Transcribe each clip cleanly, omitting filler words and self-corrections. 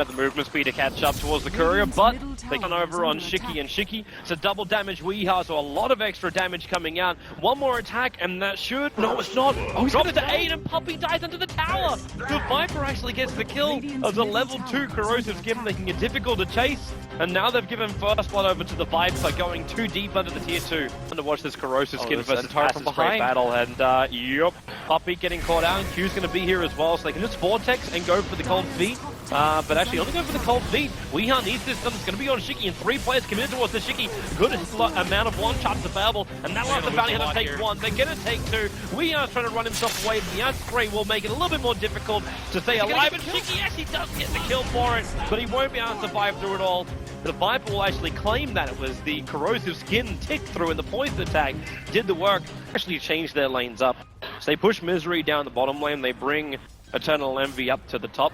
the movement speed to catch up towards the courier, but they come over on Shiki and Shiki. It's a double damage Weeha, so a lot of extra damage coming out. One more attack, and that should... No, it's not. Oh, he's drops to 8, and Puppey dies under the tower. The Viper actually gets the kill of the level 2 corrosive skin, making it difficult to chase. And now they've given first blood over to the Viper, going too deep under the tier 2. And to watch this corrosive skin versus Pass from behind battle, and yup, Puppey getting caught out. Q's going to be here as well, so they can just Vortex and go for the cold feet. But actually only go for the cold feet. Weeha needs this done. It's going to be on Shiki, and 3 players committed towards the Shiki. Good amount of one-shots available, and that allows the Bounty Hunter to take 1. They're going to take 2. Weeha's trying to run himself away, but the spray will make it a little bit more difficult to stay alive. And Shiki actually does get the kill for it, but he won't be able to survive through it all. The Viper will actually claim that it was the corrosive skin tick through, and the poison attack did the work. Actually changed their lanes up. So they push Misery down the bottom lane. They bring Eternal Envy up to the top.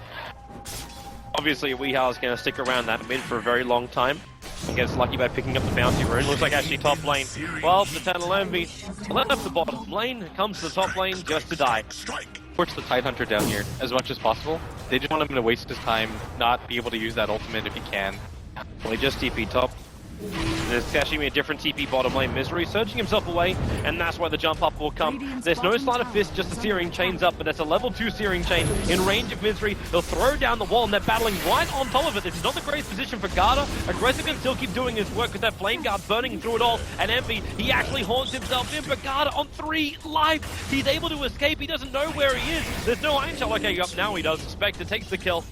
Obviously, Weeha is going to stick around that mid for a very long time. And gets lucky by picking up the bounty rune. Looks like actually top lane. Well, Eternal Envy left the bottom lane, comes to the top lane just to die. Push the Tidehunter down here as much as possible. They just want him to waste his time, not be able to use that ultimate if he can. Well, he just TP top. There's actually a different TP bottom lane. Misery surging himself away, and that's why the jump up will come. There's no Sleight of Fist, just the Searing Chains up, but that's a level 2 Searing Chain in range of Misery. They'll throw down the wall, and they're battling right on top of it. This is not the greatest position for Garda. Aggressive can still keep doing his work with that Flame Guard burning through it all. And Envy, he actually haunts himself in, but Garda on 3 life. He's able to escape. He doesn't know where he is. There's no Iron Shell. Okay, up now he does. Spectre takes the kill.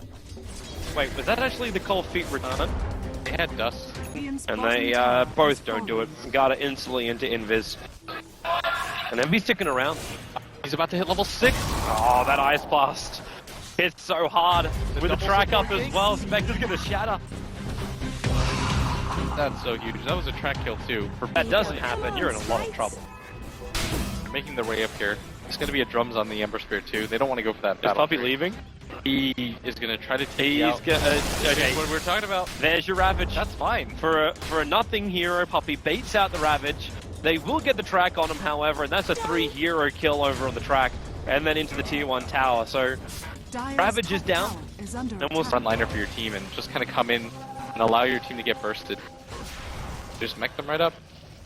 Wait, was that actually the cold feet return? They had dust. And they both don't do it. Garda instantly into Invis. And Envy's sticking around. He's about to hit level 6. Oh, that Ice Blast hits so hard. With the track up as well, Spectre's gonna shatter. That's so huge. That was a track kill too. If that doesn't happen, you're in a lot of trouble. They're making their way up here. It's gonna be a drums on the Ember Spirit too. They don't want to go for that Is battle. Puppey leaving? He is gonna try to take out. Okay, What we're talking about. There's your Ravage. That's fine. For a nothing hero, Puppey baits out the Ravage. They will get the track on him, however, and that's a 3 hero kill over on the track, and then into the tier 1 tower. So Ravage is down, and we'll frontliner for your team and just kind of come in and allow your team to get bursted. Just mech them right up.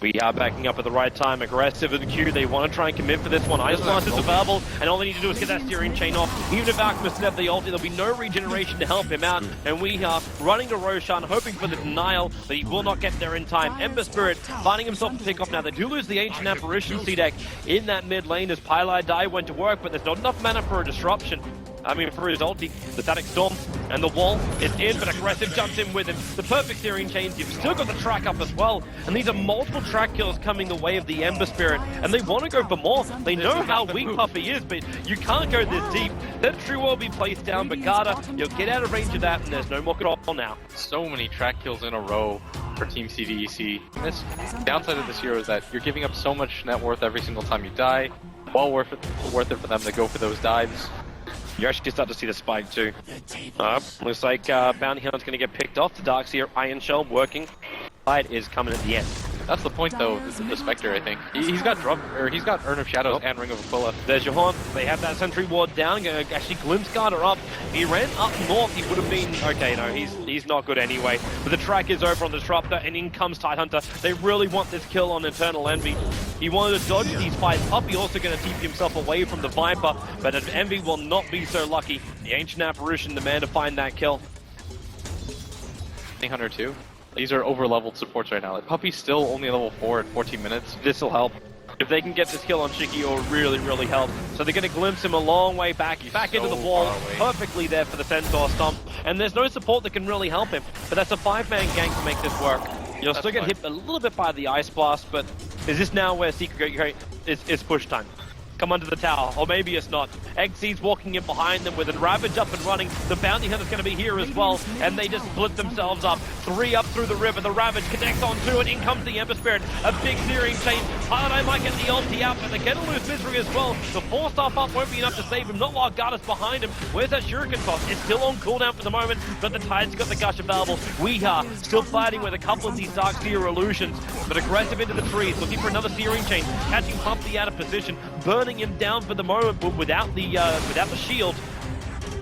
We are backing up at the right time, aggressive in the queue. They want to try and commit for this one. Ice Blast is available, and all they need to do is get that Searing Chain off. Even if Alchemist snap the ulti, there'll be no regeneration to help him out. And we are running to Roshan, hoping for the denial, but he will not get there in time. Ember Spirit finding himself to pick off now. They do lose the Ancient Apparition CDEC in that mid lane as Pylai Die went to work, but there's not enough mana for a disruption. I mean, for his ulti, the Static Storm, and the wall is in, but Aggressive jumps in with him. The perfect Searing Chains, you've still got the track up as well, and these are multiple track kills coming the way of the Ember Spirit, and they want to go for more. They know how weak Puppey is, but you can't go this deep. That True Wall will be placed down, but Garda, you'll get out of range of that, and there's no more control now. So many track kills in a row for Team CDEC. This downside of this hero is that you're giving up so much net worth every single time you die. Well worth it for them to go for those dives. You actually start to see the spike too. Looks like Bounty Hunter's going to get picked off. The Darkseer Iron Shell working. Fight is coming at the end. That's the point though, the Spectre, I think. He's got he's got Urn of Shadows and Ring of Aquila. There's your haunt. They have that sentry ward down. Gonna actually glimpse Garda up. He ran up north. He would have been okay. No, he's not good anyway. But the track is over on the Disruptor, and in comes Tidehunter. They really want this kill on Eternal Envy. He wanted to dodge these fights. Puppey also going to keep himself away from the Viper, but Envy will not be so lucky. The Ancient Apparition, the man to find that kill. Hunter too. These are over-leveled supports right now. Like, Puppey's still only level 4 at 14 minutes. This will help. If they can get this kill on Shiki, it'll really, really help. So they're going to glimpse him a long way back into the wall. Perfectly there for the Centaur Stomp. And there's no support that can really help him. But that's a 5-man gank to make this work. You'll still get hit a little bit by the Ice Blast, but is this now where Secret is push time? Come under the tower, or maybe it's not. Xyz's walking in behind them with a Ravage up and running. The Bounty Hunter's going to be here as well, and they just split themselves up. 3 up through the river. The Ravage connects on 2, and in comes the Ember Spirit. A big Searing Chain. Pylai might get the ulti out, but they're going to lose Misery as well. The 4-star up won't be enough to save him. Not while Garda's behind him. Where's that Shuriken toss? It's still on cooldown for the moment, but the Tide's got the Gush available. Weeha still fighting with a couple of these Darkseer illusions, but aggressive into the trees, looking for another Searing Chain. Catching Puppey out of position, burning him down for the moment, but without the shield.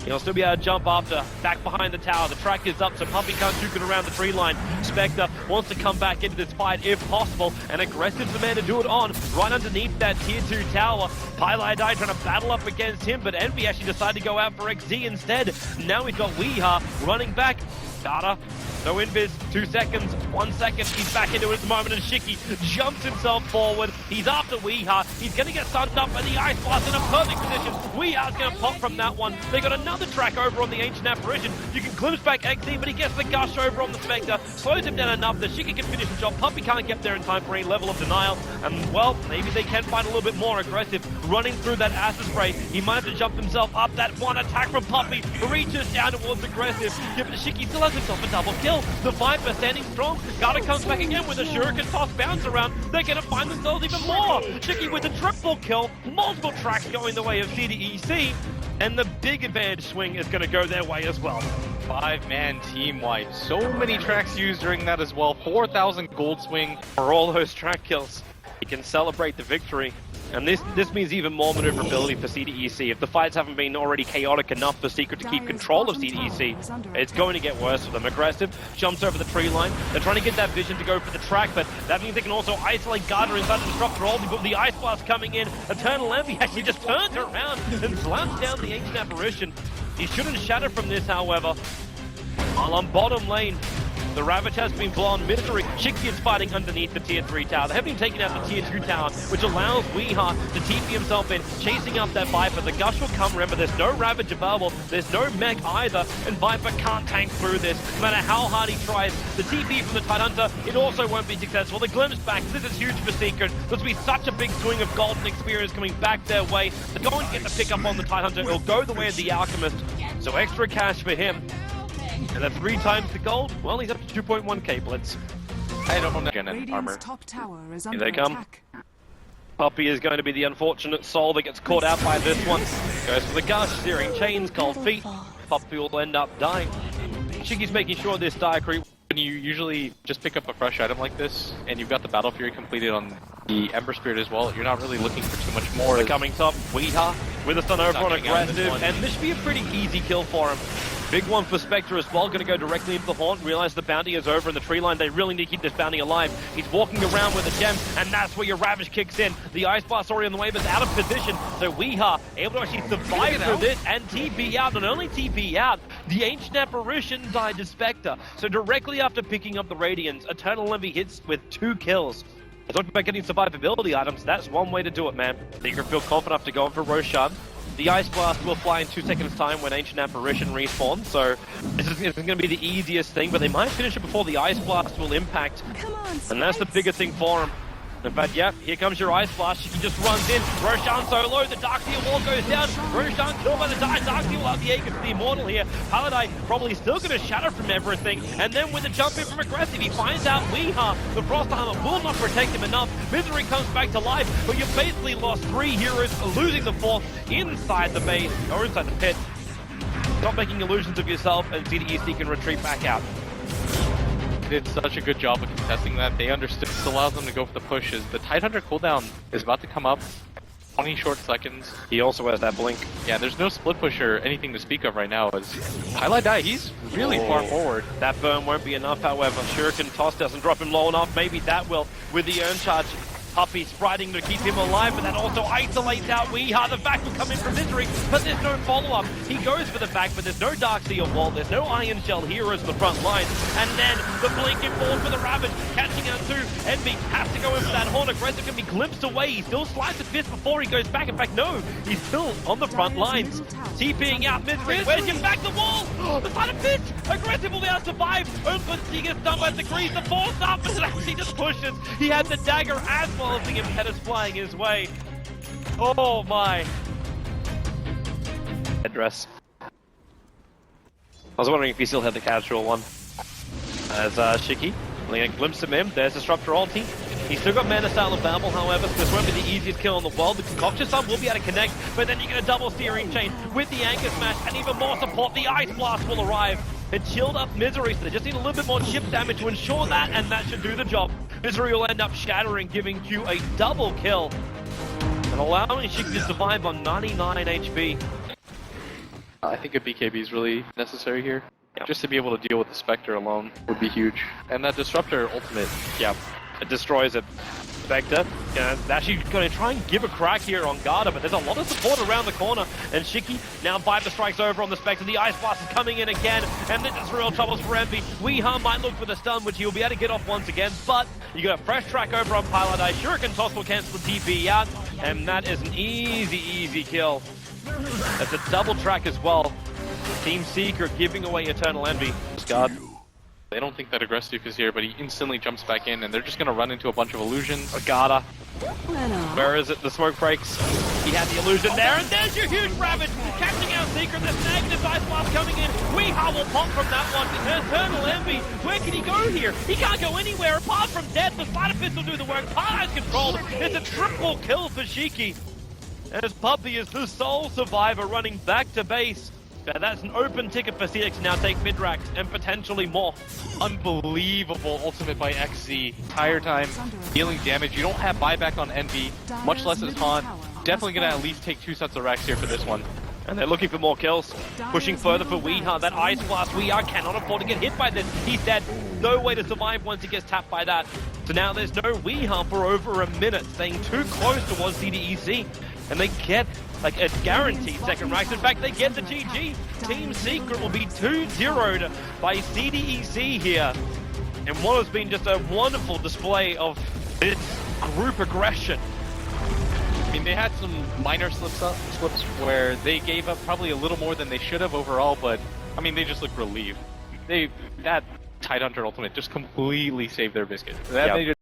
He'll still be able to jump after, back behind the tower. The track is up, so Puppy can't juke it around the tree line. Spectre wants to come back into this fight if possible, and Aggressive's the man to do it on, right underneath that tier 2 tower. Pylai trying to battle up against him, but Envy actually decided to go out for XZ instead. Now he's got Weeha running back. Data, no invis, 2 seconds, 1 second, he's back into it at the moment, and Shiki jumps himself forward. He's after Weeha, he's going to get stunned up, and the Ice Blast in a perfect position. Weeha's going to pop from that one. They got another track over on the Ancient Apparition. You can glimpse back XZ, but he gets the gush over on the Spectre, slows him down enough that Shiki can finish the job. Puppy can't get there in time for any level of denial, and well, maybe they can find a little bit more aggressive. Running through that acid spray, he might have to jump himself up. That one attack from Puppy reaches down towards Aggressive, giving Shiki still has himself a double kill. The Viper standing strong. Gata comes back again with a shuriken toss bounce around. They're going to find themselves even more. Shiki with a triple kill. Multiple tracks going the way of CDEC. And the big advantage swing is going to go their way as well. 5-man team wipe. So many tracks used during that as well. 4,000 gold swing. For all those track kills, he can celebrate the victory. And this means even more maneuverability for CDEC. If the fights haven't been already chaotic enough for Secret to keep control of CDEC, it's going to get worse for them. Aggressive jumps over the tree line. They're trying to get that vision to go for the track, but that means they can also isolate Gardner inside the disruptor ult. You've got the Ice Blast coming in. Eternal Envy actually just turns around and slams down the Ancient Apparition. He shouldn't shatter from this, however. While on bottom lane, the Ravage has been blown. Misery. Shiki is fighting underneath the tier 3 tower. They have been taking out the tier 2 tower, which allows Weeha to TP himself in, chasing up that Viper. The Gush will come. Remember, there's no Ravage available. There's no mech either, and Viper can't tank through this. No matter how hard he tries, the TP from the Tidehunter, it also won't be successful. The Glimpse back. This is huge for Secret. There's be such a big swing of golden experience coming back their way. They're going to get the pick up on the Tidehunter. It'll go the way of the Alchemist. So extra cash for him. And at 3 times the gold, well, he's up to 2.1k Blitz. I don't know. Again, armor. Top tower is Here under they come. attack. Puppy is going to be the unfortunate soul that gets caught out by this one. Goes for the Gush, searing chains, cold feet. Puppy will end up dying. Shiki's making sure this die creep. When you usually just pick up a fresh item like this, and you've got the Battle Fury completed on the Ember Spirit as well, you're not really looking for too much more. They're coming top. Weeha with a stun over on Aggressive, and this should be a pretty easy kill for him. Big one for Spectre as well, going to go directly into the Haunt, realize the bounty is over in the tree line. They really need to keep this bounty alive. He's walking around with a gem, and that's where your Ravage kicks in. The Ice Blast already on the way, but it's out of position. So Weeha able to actually survive through this and TP out. Not only TP out, the Ancient Apparition died to Spectre. So directly after picking up the Radiance, Eternal Envy hits with 2 kills. I talked about getting survivability items. That's one way to do it, man. Secret feel confident enough to go in for Roshan. The Ice Blast will fly in 2 seconds time when Ancient Apparition respawns, so this isn't going to be the easiest thing, but they might finish it before the Ice Blast will impact. And that's the bigger thing for him. In fact, yeah, here comes your Ice Blast. She just runs in. Roshan solo. The Darkseer wall goes down. Roshan killed by the Darkseer will have the Aegis, the Immortal here. Paladai probably still going to shatter from everything. And then with the jump in from Aggressive, he finds out Weeha. The Frost Armor will not protect him enough. Misery comes back to life, but you've basically lost 3 heroes, losing the 4th inside the base, or inside the pit. Stop making illusions of yourself, and CDEC can retreat back out. Did such a good job of contesting that. They understood. This allows them to go for the pushes. The Tidehunter cooldown is about to come up. 20 short seconds. He also has that blink. Yeah, there's no split push or anything to speak of right now. As Highlight Die, he's really far forward. That burn won't be enough, however. Shuriken toss doesn't drop him low enough. Maybe that will with the Urn Charge. Puppy spriting to keep him alive, but that also isolates out Weeha. The back will come in from Misery, but there's no follow-up. He goes for the back, but there's no Darkseer wall, there's no Iron Shell heroes in the front line. And then the blinking forward for the Ravage, catching out 2. Envy has to go in for that Haunt. Aggressive can be glimpsed away. He still slides the fist before he goes back. In fact, no, he's still on the front lines. TPing out Misery. Where's your back? The wall! The side of pitch! Aggressive will be able to survive. He gets done by degrees. The 4th up, but it actually just pushes. He had the dagger as well as the impetus flying his way. Oh my. Headdress. I was wondering if he still had the casual one. As Shiki, a glimpse of him. There's Disruptor ulti. He's still got Mana Style available, however, so this won't be the easiest kill in the world. The Concoction Sun will be able to connect, but then you get a double steering chain with the Anchor Smash, and even more support. The Ice Blast will arrive. It chilled up Misery, so they just need a little bit more chip damage to ensure that, and that should do the job. Misery will end up shattering, giving Q a double kill, and allowing Shiki to survive on 99 HP. I think a BKB is really necessary here. Yep. Just to be able to deal with the Spectre alone would be huge. And that Disruptor ultimate, Yeah, it destroys it. Spectre, actually going to try and give a crack here on Garda, but there's a lot of support around the corner. And Shiki now 5 the strikes over on the Spectre. The Ice Blast is coming in again, and this is real troubles for Envy. Weeha might look for the stun, which he'll be able to get off once again, but you got a fresh track over on Paladai. Shuriken Toss will cancel the TP out, and that is an easy kill. That's a double track as well. Team Seeker giving away Eternal Envy. Guard. they don't think that Aggressive is here, but he instantly jumps back in, and they're just going to run into a bunch of illusions. Agata. Where is it? The smoke breaks. He had the illusion there, and there's your huge Ravage! Catching out Seeker, this negative Ice Blast coming in. Weeha will pop from that one. Eternal Envy, where can he go here? He can't go anywhere apart from death. The Spider Fist will do the work. Paradise controlled. It's a triple kill for Shiki. As Puppey is the sole survivor running back to base. That's an open ticket for CDEC to now take mid-racks and potentially more. Unbelievable ultimate by XZ. Entire time dealing damage. You don't have buyback on Envy, much less as Han. Definitely gonna at least take 2 sets of racks here for this one. And they're looking for more kills. Pushing further for Weeha. That Ice Blast, Weeha cannot afford to get hit by this. He's dead. No way to survive once he gets tapped by that. So now there's no Weeha for over a minute, staying too close towards CDEC. And they get like a guaranteed second racks. In fact, they get the GG. Team Secret will be 2-0'd by CDEC here. And what has been just a wonderful display of this group aggression. I mean, they had some minor slips where they gave up probably a little more than they should have overall, but I mean, they just looked relieved. That Tidehunter ultimate just completely saved their biscuit. That Yep. made it